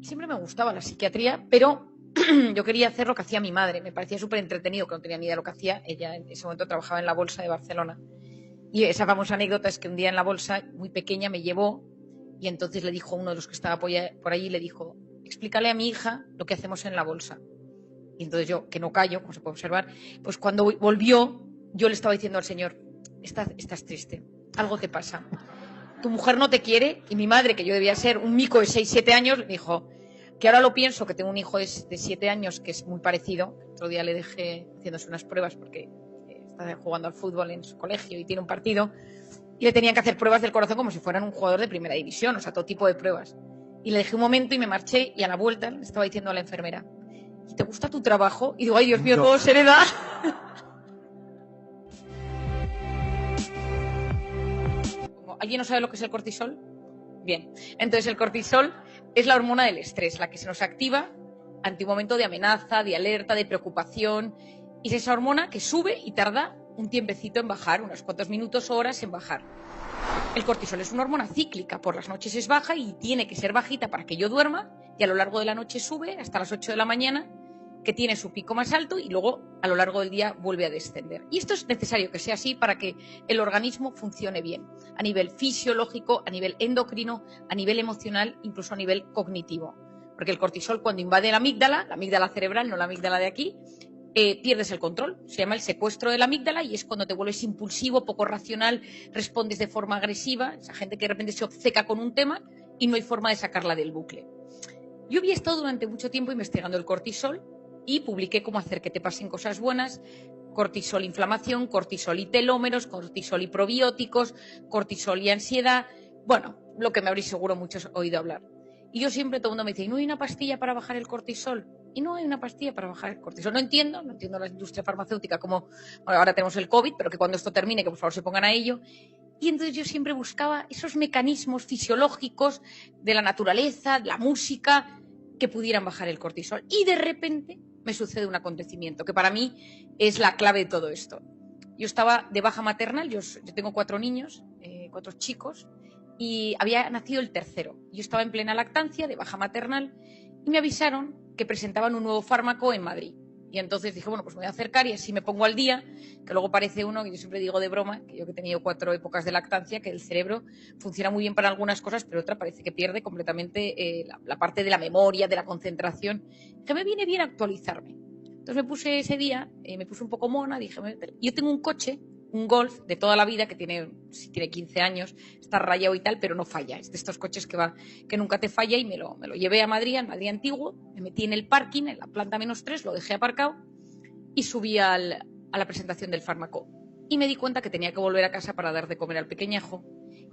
siempre me gustaba la psiquiatría, pero yo quería hacer lo que hacía mi madre. Me parecía súper entretenido, que no tenía ni idea de lo que hacía. Ella en ese momento trabajaba en la bolsa de Barcelona. Y esa famosa anécdota es que un día en la bolsa, muy pequeña, me llevó y entonces le dijo a uno de los que estaba por allí, le dijo, explícale a mi hija lo que hacemos en la bolsa. Y entonces yo, que no callo, como se puede observar, pues cuando volvió, yo le estaba diciendo al señor, estás triste, algo te pasa. Tu mujer no te quiere. Y mi madre, que yo debía ser un mico de 6, 7 años, me dijo, que ahora lo pienso, que tengo un hijo de 7 años que es muy parecido. Otro día le dejé haciéndose unas pruebas porque está jugando al fútbol en su colegio y tiene un partido. Y le tenían que hacer pruebas del corazón como si fueran un jugador de primera división, o sea, todo tipo de pruebas. Y le dejé un momento y me marché y a la vuelta le estaba diciendo a la enfermera, ¿te gusta tu trabajo? Y digo, ay, Dios mío, todo se le da. ¿Alguien no sabe lo que es el cortisol? Bien, entonces el cortisol es la hormona del estrés, la que se nos activa ante un momento de amenaza, de alerta, de preocupación. Y es esa hormona que sube y tarda un tiempecito en bajar, unos cuantos minutos o horas en bajar. El cortisol es una hormona cíclica, por las noches es baja y tiene que ser bajita para que yo duerma, y a lo largo de la noche sube hasta las 8 de la mañana, que tiene su pico más alto y luego a lo largo del día vuelve a descender. Y esto es necesario que sea así para que el organismo funcione bien, a nivel fisiológico, a nivel endocrino, a nivel emocional, incluso a nivel cognitivo. Porque el cortisol, cuando invade la amígdala cerebral, no la amígdala de aquí, pierdes el control. Se llama el secuestro de la amígdala y es cuando te vuelves impulsivo, poco racional, respondes de forma agresiva, esa gente que de repente se obceca con un tema y no hay forma de sacarla del bucle. Yo había estado durante mucho tiempo investigando el cortisol y publiqué cómo hacer que te pasen cosas buenas, cortisol inflamación, cortisol y telómeros, cortisol y probióticos, cortisol y ansiedad, bueno, lo que me habréis seguro muchos oído hablar. Y yo siempre, todo el mundo me dice, ¿y no hay una pastilla para bajar el cortisol? Y no hay una pastilla para bajar el cortisol. No entiendo la industria farmacéutica como, bueno, ahora tenemos el COVID, pero que cuando esto termine, que por favor se pongan a ello. Y entonces yo siempre buscaba esos mecanismos fisiológicos de la naturaleza, de la música, que pudieran bajar el cortisol. Y de repente me sucede un acontecimiento que para mí es la clave de todo esto. Yo estaba de baja maternal, yo tengo 4 niños, 4 chicos, y había nacido el tercero. Yo estaba en plena lactancia, de baja maternal, y me avisaron que presentaban un nuevo fármaco en Madrid. Y entonces dije, bueno, pues me voy a acercar y así me pongo al día, que luego parece uno, que yo siempre digo de broma, que yo que he tenido 4 épocas de lactancia, que el cerebro funciona muy bien para algunas cosas, pero otra parece que pierde completamente la parte de la memoria, de la concentración, que me viene bien actualizarme. Entonces me puse ese día, me puse un poco mona, dije, yo tengo un coche, un Golf de toda la vida, que tiene 15 años, está rayado y tal, pero no falla. Es de estos coches que nunca te falla y me lo llevé a Madrid, al Madrid antiguo, me metí en el parking, en la planta -3, lo dejé aparcado y subí a la presentación del fármaco. Y me di cuenta que tenía que volver a casa para dar de comer al pequeñajo.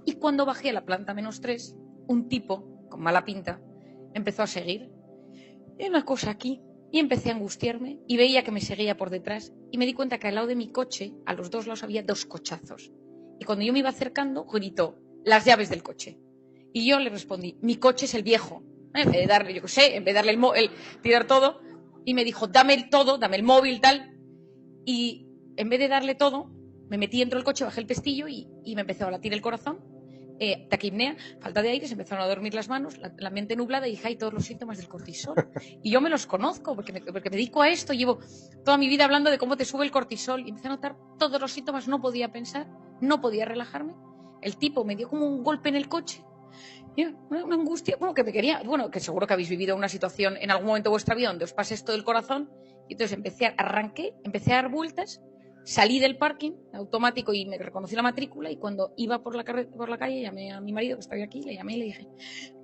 Y cuando bajé a la planta -3, un tipo, con mala pinta, me empezó a seguir. Y una cosa aquí. Y empecé a angustiarme y veía que me seguía por detrás y me di cuenta que al lado de mi coche, a los 2 lados, había 2 cochazos. Y cuando yo me iba acercando, gritó, las llaves del coche. Y yo le respondí, mi coche es el viejo. En vez de darle, yo qué sé, en vez de darle tirar todo, y me dijo, dame el todo, dame el móvil, tal. Y en vez de darle todo, me metí dentro del coche, bajé el pestillo y me empezó a latir el corazón. Taquipnea, falta de aire, se empezaron a dormir las manos, la mente nublada y dije, hay todos los síntomas del cortisol. Y yo me los conozco porque me dedico a esto, llevo toda mi vida hablando de cómo te sube el cortisol y empecé a notar todos los síntomas, no podía pensar, no podía relajarme. El tipo me dio como un golpe en el coche, una angustia, que me quería, que seguro que habéis vivido una situación en algún momento de vuestra vida donde os pase esto del corazón. Y entonces empecé a dar vueltas. Salí del parking automático y me reconocí la matrícula y cuando iba por la calle llamé a mi marido, que estaba aquí, le llamé y le dije,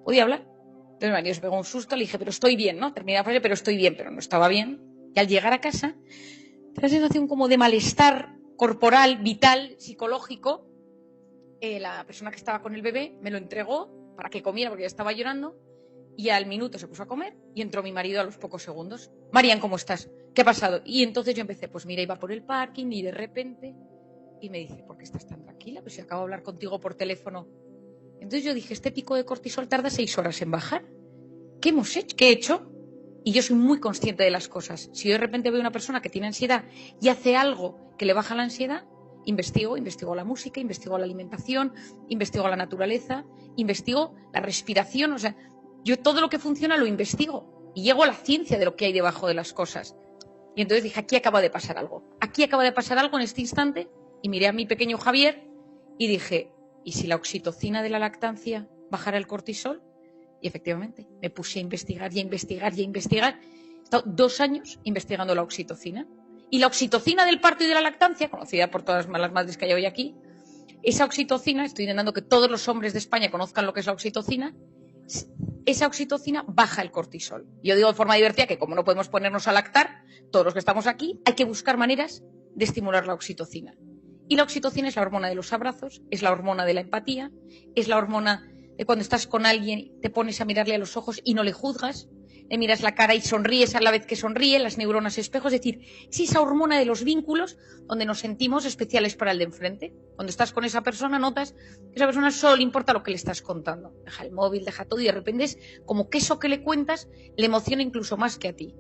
¿podía hablar? Entonces mi marido se pegó un susto, le dije, pero estoy bien, ¿no? Terminé la frase, pero estoy bien, pero no estaba bien. Y al llegar a casa, una sensación como de malestar corporal, vital, psicológico. La persona que estaba con el bebé me lo entregó para que comiera porque ya estaba llorando. Y al minuto se puso a comer y entró mi marido a los pocos segundos. Marian, ¿cómo estás? ¿Qué ha pasado? Y entonces yo empecé, pues mira, iba por el parking y de repente, y me dice, ¿por qué estás tan tranquila? Pues si acabo de hablar contigo por teléfono. Entonces yo dije, este pico de cortisol tarda 6 horas en bajar. ¿Qué hemos hecho? ¿Qué he hecho? Y yo soy muy consciente de las cosas. Si yo de repente veo una persona que tiene ansiedad y hace algo que le baja la ansiedad, investigo la música, investigo la alimentación, investigo la naturaleza, investigo la respiración, o sea, yo todo lo que funciona lo investigo y llego a la ciencia de lo que hay debajo de las cosas. Y entonces dije, aquí acaba de pasar algo. Aquí acaba de pasar algo en este instante. Y miré a mi pequeño Javier y dije, ¿y si la oxitocina de la lactancia bajara el cortisol? Y efectivamente, me puse a investigar y a investigar y a investigar. He estado 2 años investigando la oxitocina. Y la oxitocina del parto y de la lactancia, conocida por todas las madres que hay hoy aquí, esa oxitocina, estoy intentando que todos los hombres de España conozcan lo que es la oxitocina, esa oxitocina baja el cortisol. Yo digo de forma divertida que como no podemos ponernos a lactar, todos los que estamos aquí, hay que buscar maneras de estimular la oxitocina. Y la oxitocina es la hormona de los abrazos, es la hormona de la empatía, es la hormona de cuando estás con alguien, te pones a mirarle a los ojos y no le juzgas, le miras la cara y sonríes a la vez que sonríe, las neuronas espejo, es decir, es esa hormona de los vínculos donde nos sentimos especiales para el de enfrente. Cuando estás con esa persona notas que a esa persona solo le importa lo que le estás contando. Deja el móvil, deja todo y de repente es como que eso que le cuentas le emociona incluso más que a ti.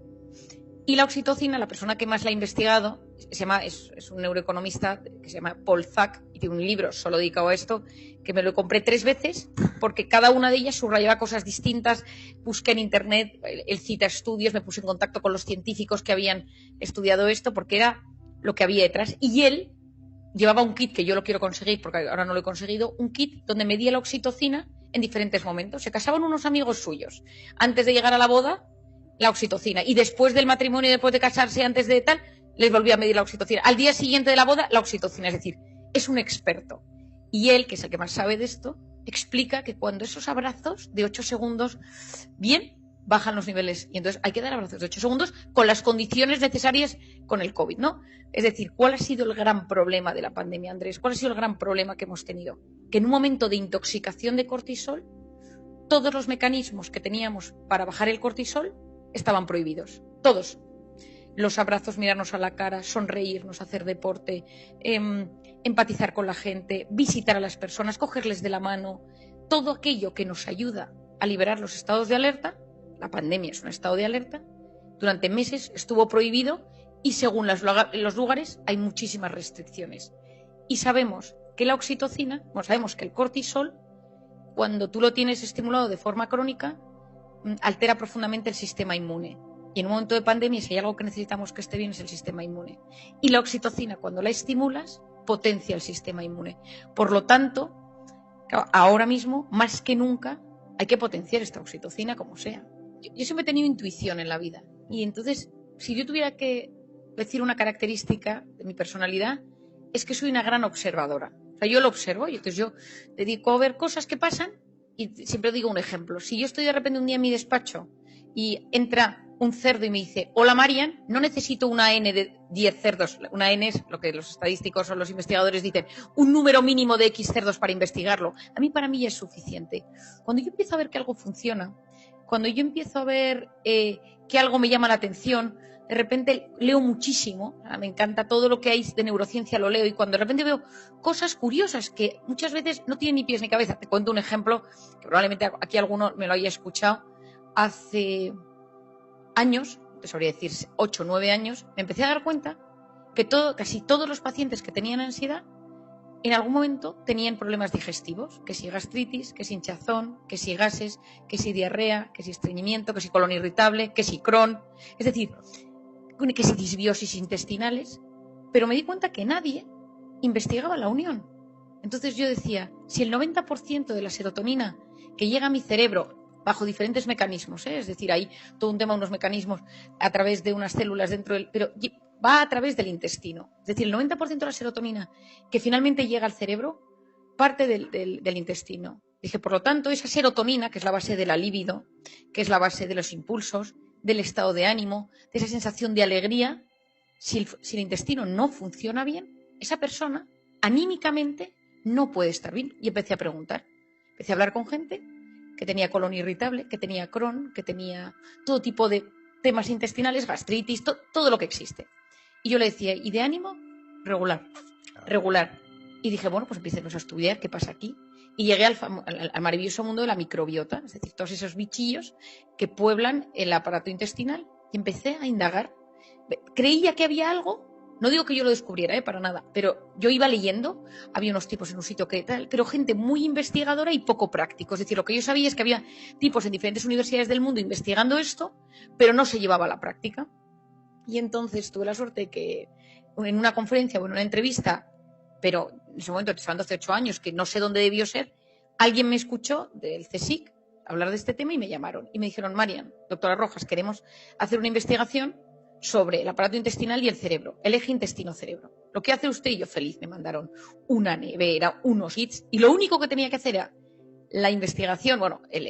Y la oxitocina, la persona que más la ha investigado, es un neuroeconomista que se llama Paul Zak y tiene un libro solo dedicado a esto, que me lo compré 3 veces porque cada una de ellas subrayaba cosas distintas. Busqué en internet, él cita estudios, me puse en contacto con los científicos que habían estudiado esto porque era lo que había detrás. Y él llevaba un kit, que yo lo quiero conseguir porque ahora no lo he conseguido, un kit donde medía la oxitocina en diferentes momentos. Se casaban unos amigos suyos. Antes de llegar a la boda, la oxitocina. Y después del matrimonio, después de casarse, antes de tal, les volvió a medir la oxitocina. Al día siguiente de la boda, la oxitocina. Es decir, es un experto. Y él, que es el que más sabe de esto, explica que cuando esos abrazos de 8 segundos, bien, bajan los niveles. Y entonces hay que dar abrazos de 8 segundos con las condiciones necesarias con el COVID, ¿no? Es decir, ¿cuál ha sido el gran problema de la pandemia, Andrés? ¿Cuál ha sido el gran problema que hemos tenido? Que en un momento de intoxicación de cortisol, todos los mecanismos que teníamos para bajar el cortisol estaban prohibidos, todos. Los abrazos, mirarnos a la cara, sonreírnos, hacer deporte, empatizar con la gente, visitar a las personas, cogerles de la mano, todo aquello que nos ayuda a liberar los estados de alerta. La pandemia es un estado de alerta. Durante meses estuvo prohibido y según los lugares hay muchísimas restricciones. Y sabemos que la oxitocina, sabemos que el cortisol, cuando tú lo tienes estimulado de forma crónica, altera profundamente el sistema inmune. Y en un momento de pandemia, si hay algo que necesitamos que esté bien, es el sistema inmune. Y la oxitocina, cuando la estimulas, potencia el sistema inmune. Por lo tanto, ahora mismo, más que nunca, hay que potenciar esta oxitocina como sea. Yo siempre he tenido intuición en la vida. Y entonces, si yo tuviera que decir una característica de mi personalidad, es que soy una gran observadora. O sea, yo lo observo y entonces yo dedico a ver cosas que pasan. Y siempre digo un ejemplo. Si yo estoy de repente un día en mi despacho y entra un cerdo y me dice, hola Marian, no necesito una N de 10 cerdos. Una N es lo que los estadísticos o los investigadores dicen, un número mínimo de X cerdos para investigarlo. Para mí ya es suficiente. Cuando yo empiezo a ver que algo funciona, cuando yo empiezo a ver que algo me llama la atención, de repente leo muchísimo, me encanta todo lo que hay de neurociencia, lo leo, y cuando de repente veo cosas curiosas que muchas veces no tienen ni pies ni cabeza. Te cuento un ejemplo que probablemente aquí alguno me lo haya escuchado. Hace años, te sabría decir 8 o 9 años, me empecé a dar cuenta que casi todos los pacientes que tenían ansiedad en algún momento tenían problemas digestivos, que si gastritis, que si hinchazón, que si gases, que si diarrea, que si estreñimiento, que si colon irritable, que si Crohn, es decir, que si disbiosis intestinales, pero me di cuenta que nadie investigaba la unión. Entonces yo decía, si el 90% de la serotonina que llega a mi cerebro bajo diferentes mecanismos, es decir, hay todo un tema, unos mecanismos a través de unas células dentro del, pero va a través del intestino, es decir, el 90% de la serotonina que finalmente llega al cerebro parte del intestino. Dije, por lo tanto, esa serotonina, que es la base de la libido, que es la base de los impulsos, del estado de ánimo, de esa sensación de alegría, si el intestino no funciona bien, esa persona anímicamente no puede estar bien. Y empecé a preguntar, empecé a hablar con gente que tenía colon irritable, que tenía Crohn, que tenía todo tipo de temas intestinales, gastritis, todo lo que existe. Y yo le decía, ¿y de ánimo? Regular, regular. Y dije, bueno, pues empecemos a estudiar qué pasa aquí. Y llegué al maravilloso mundo de la microbiota, es decir, todos esos bichillos que pueblan el aparato intestinal. Y empecé a indagar. Creía que había algo, No digo que yo lo descubriera, para nada, pero yo iba leyendo, había unos tipos en un sitio que tal, pero gente muy investigadora y poco práctico. Es decir, lo que yo sabía es que había tipos en diferentes universidades del mundo investigando esto, pero no se llevaba a la práctica. Y entonces tuve la suerte de que en una conferencia o en una entrevista, pero en ese momento, hace 8 años, que no sé dónde debió ser, alguien me escuchó del CSIC hablar de este tema y me llamaron y me dijeron: Marian, doctora Rojas, queremos hacer una investigación sobre el aparato intestinal y el cerebro, el eje intestino-cerebro. Lo que hace usted, y yo feliz, me mandaron una nevera, unos kits, y lo único que tenía que hacer era la investigación,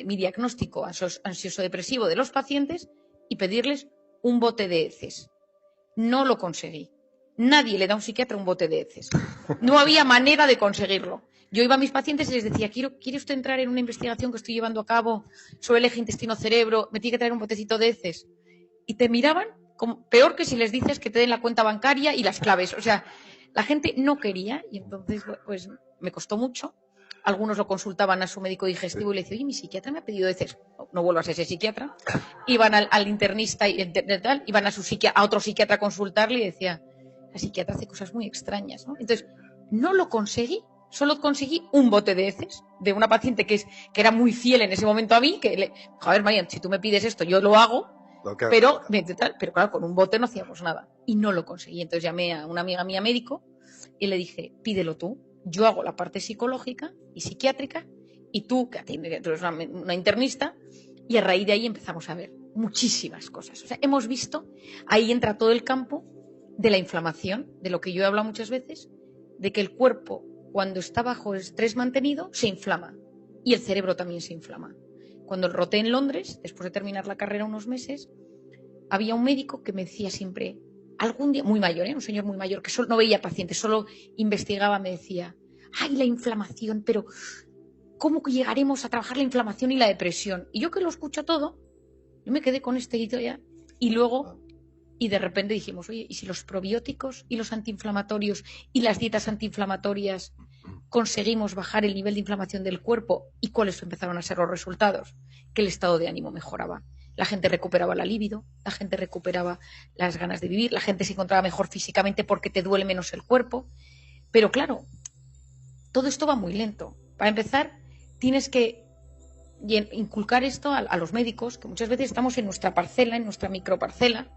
mi diagnóstico ansioso-depresivo de los pacientes y pedirles un bote de heces. No lo conseguí. Nadie le da a un psiquiatra un bote de heces. No había manera de conseguirlo. Yo iba a mis pacientes y les decía: ¿quiere usted entrar en una investigación que estoy llevando a cabo sobre el eje intestino-cerebro? Me tiene que traer un botecito de heces. Y te miraban como, peor que si les dices que te den la cuenta bancaria y las claves. O sea, la gente no quería, y entonces pues me costó mucho. Algunos lo consultaban a su médico digestivo y le decían: oye, mi psiquiatra me ha pedido heces. No vuelvas a ese psiquiatra. Iban al internista y tal, iban a otro psiquiatra a consultarle y decía: la psiquiatra hace cosas muy extrañas, ¿no? Entonces, no lo conseguí. Solo conseguí un bote de heces de una paciente que era muy fiel en ese momento a mí, a ver, Marian, si tú me pides esto, yo lo hago, pero claro, con un bote no hacíamos nada. Y no lo conseguí. Entonces llamé a una amiga mía médico y le dije: pídelo tú, yo hago la parte psicológica y psiquiátrica, y tú, que tú eres una internista, y a raíz de ahí empezamos a ver muchísimas cosas. O sea, hemos visto, ahí entra todo el campo de la inflamación, de lo que yo he hablado muchas veces, de que el cuerpo, cuando está bajo estrés mantenido, se inflama, y el cerebro también se inflama. Cuando roté en Londres, después de terminar la carrera unos meses, había un médico que me decía siempre, algún día, muy mayor, un señor muy mayor, que solo, no veía pacientes, solo investigaba, me decía: ¡ay, la inflamación! Pero ¿cómo llegaremos a trabajar la inflamación y la depresión? Y yo, que lo escucho todo, yo me quedé con esta idea, y de repente dijimos: oye, ¿y si los probióticos y los antiinflamatorios y las dietas antiinflamatorias conseguimos bajar el nivel de inflamación del cuerpo? ¿Y cuáles empezaron a ser los resultados? Que el estado de ánimo mejoraba. La gente recuperaba la libido, la gente recuperaba las ganas de vivir, la gente se encontraba mejor físicamente porque te duele menos el cuerpo. Pero claro, todo esto va muy lento. Para empezar, tienes que inculcar esto a los médicos, que muchas veces estamos en nuestra parcela, en nuestra microparcela.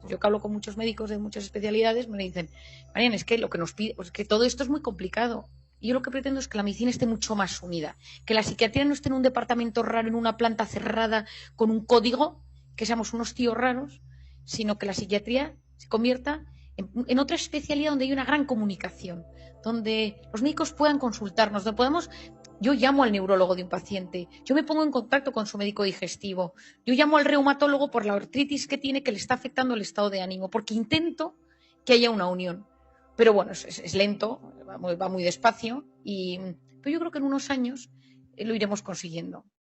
Yo, que hablo con muchos médicos de muchas especialidades, me dicen: Marian, es que lo que nos pide, pues que todo esto es muy complicado. Y yo lo que pretendo es que la medicina esté mucho más unida, que la psiquiatría no esté en un departamento raro, en una planta cerrada, con un código, que seamos unos tíos raros, sino que la psiquiatría se convierta en otra especialidad donde hay una gran comunicación, donde los médicos puedan consultarnos, donde podamos. Yo llamo al neurólogo de un paciente, yo me pongo en contacto con su médico digestivo, yo llamo al reumatólogo por la artritis que tiene, que le está afectando el estado de ánimo, porque intento que haya una unión. Pero bueno, es lento, va muy despacio, pero yo creo que en unos años lo iremos consiguiendo.